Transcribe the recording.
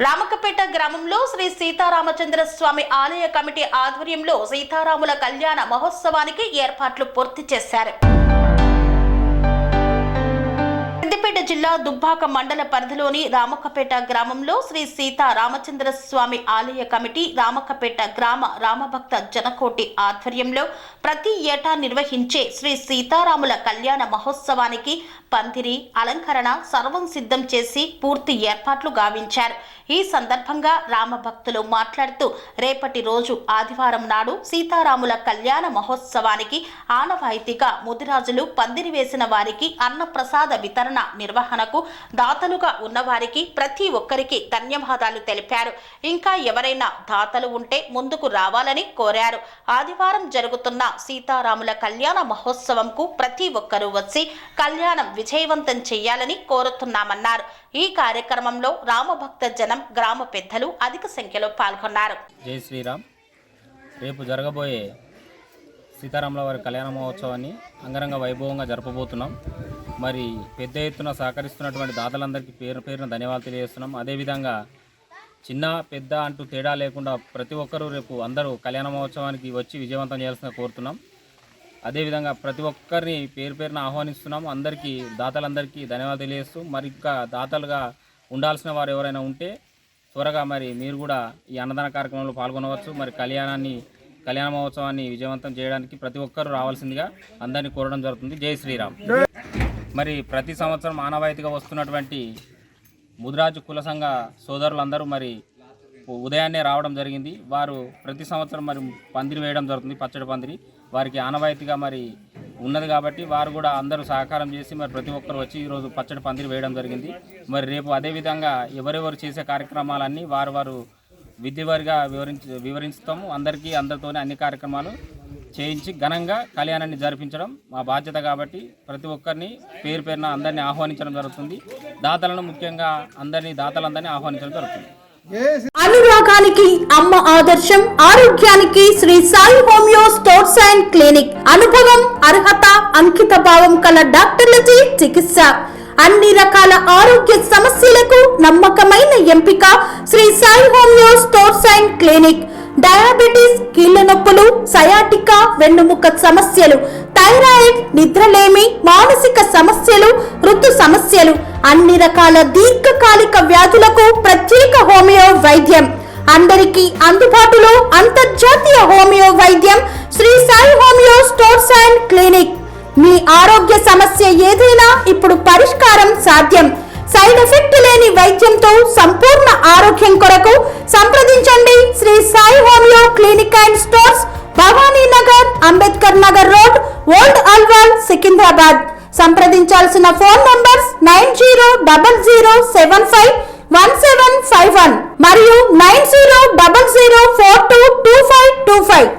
రామకపేట గ్రామంలో శ్రీ సీతారామచంద్ర స్వామి ఆలయ కమిటీ ఆధ్వర్యంలో సీతారాముల కళ్యాణ మహోత్సవానికి ఏర్పాట్లు పూర్తి చేశారు. సిద్దిపేట జిల్లా దుబ్బాక మండల పరిధిలోని రామకపేట గ్రామంలో శ్రీ సీతారామచంద్ర స్వామి ఆలయ కమిటీ రామకపేట గ్రామ రామభక్త జనకోటి ఆధ్వర్యంలో ప్రతి ఏటా నిర్వహించే శ్రీ సీతారాముల కళ్యాణ మహోత్సవానికి పందిరి అలంకరణ సర్వం సిద్ధం చేసి పూర్తి ఏర్పాట్లు గావించారు. ఈ సందర్భంగా రామభక్తులు మాట్లాడుతూ రేపటి రోజు ఆదివారం నాడు సీతారాముల కళ్యాణ మహోత్సవానికి ఆనవాయితీగా ముదిరాజులు పందిరి వేసిన వారికి అన్నప్రసాద వితరణ నిర్వహణకు దాతలుగా ఉన్నవారికి ప్రతి ఒక్కరికి ధన్యవాదాలు తెలిపారు. ఇంకా ఎవరైనా దాతలు ఉంటే ముందుకు రావాలని కోరారు. ఆదివారం జరుగుతున్న సీతారాముల కళ్యాణ మహోత్సవంకు ప్రతి ఒక్కరూ వచ్చి కళ్యాణం విజయవంతం చేయాలని కోరుతున్నామన్నారు. ఈ కార్యక్రమంలో రామభక్త జనం గ్రామ పెద్దలు అధిక సంఖ్యలో పాల్గొన్నారు. జై శ్రీరామ్. రేపు జరగబోయే సీతారాముల వారి కళ్యాణ మహోత్సవాన్ని అంగరంగ వైభవంగా జరపబోతున్నాం. మరి పెద్ద ఎత్తున సహకరిస్తున్నటువంటి దాతలందరికీ పేరు పేరున ధన్యవాదాలు తెలియజేస్తున్నాం. అదేవిధంగా చిన్న పెద్ద అంటూ తేడా లేకుండా ప్రతి ఒక్కరూ రేపు అందరూ కళ్యాణ మహోత్సవానికి వచ్చి విజయవంతం చేయాల్సిన కోరుతున్నాం. అదేవిధంగా ప్రతి ఒక్కరిని పేరు పేరున ఆహ్వానిస్తున్నాం. అందరికీ దాతలందరికీ ధన్యవాదాలు తెలియజేస్తూ మరి ఇంకా దాతలుగా ఉండాల్సిన వారు ఎవరైనా ఉంటే త్వరగా మరి మీరు కూడా ఈ అన్నదాన కార్యక్రమంలో పాల్గొనవచ్చు. మరి కళ్యాణ మహోత్సవాన్ని విజయవంతం చేయడానికి ప్రతి ఒక్కరూ రావాల్సిందిగా అందరినీ కోరడం జరుగుతుంది. జై శ్రీరామ్. మరి ప్రతి సంవత్సరం ఆనవాయితీగా వస్తున్నటువంటి ముదిరాజు కుల సంఘ సోదరులందరూ మరి ఉదయాన్నే రావడం జరిగింది. వారు ప్రతి సంవత్సరం మరి పందిరి వేయడం జరుగుతుంది, పచ్చడి పందిరి. వారికి ఆనవాయితీగా మరి ఉన్నది కాబట్టి వారు కూడా అందరూ సహకారం చేసి మరి ప్రతి ఒక్కరు వచ్చి ఈరోజు పచ్చడి పందిరి వేయడం జరిగింది. మరి రేపు అదేవిధంగా ఎవరెవరు చేసే కార్యక్రమాలన్నీ వారు విధివారిగా వివరిస్తాము. అందరితోనే అన్ని కార్యక్రమాలు చేయించి ఘనంగా కళ్యాణాన్ని జరిపించడం మా బాధ్యత కాబట్టి ప్రతి ఒక్కరిని పేరు పేరున అందరినీ ఆహ్వానించడం జరుగుతుంది. దాతలను ముఖ్యంగా దాతలందరినీ ఆహ్వానించడం జరుగుతుంది. అనురాగానికి అమ్మ ఆదర్శం, ఆరోగ్యానికి Sri Sai homeo stores and clinic. అనుభవం, అర్హత, అంకిత భావం కల డాక్టర్లచే చికిత్స. అన్ని రకాల ఆరోగ్య సమస్యలకు నమ్మకమైన ఎంపిక Sri Sai homeo stores and clinic. Diabetes, కీళ్ల నొప్పులు, సయాటికా, వెన్నుముక సమస్యలు, థైరాయిడ్, నిద్రలేమి, మానసిక సమస్యలు, ఋతు సమస్యలు, అన్ని రకాల దీర్ఘకాలిక వ్యాధులకు ప్రత్యేక హోమియో వైద్యం. అందరికీ అందుబాటులో అంతర్జాతీయ హోమియో వైద్యం Shri Sai homeo stores and clinic. మీ ఆరోగ్య సమస్య ఏదైనా ఇప్పుడు పరిష్కారం సాధ్యం. సైడ్ ఎఫెక్ట్ లేని వైద్యంతో సంపూర్ణ ఆరోగ్యం కొరకు సంప్రదించండి Shri Sai homeo clinic and stores, Bhavani Nagar, Ambedkar Nagar road, old Alwal, Secunderabad. సంప్రదించాల్సిన ఫోన్ నంబర్స్ 9000751751 మరియు 9000422525.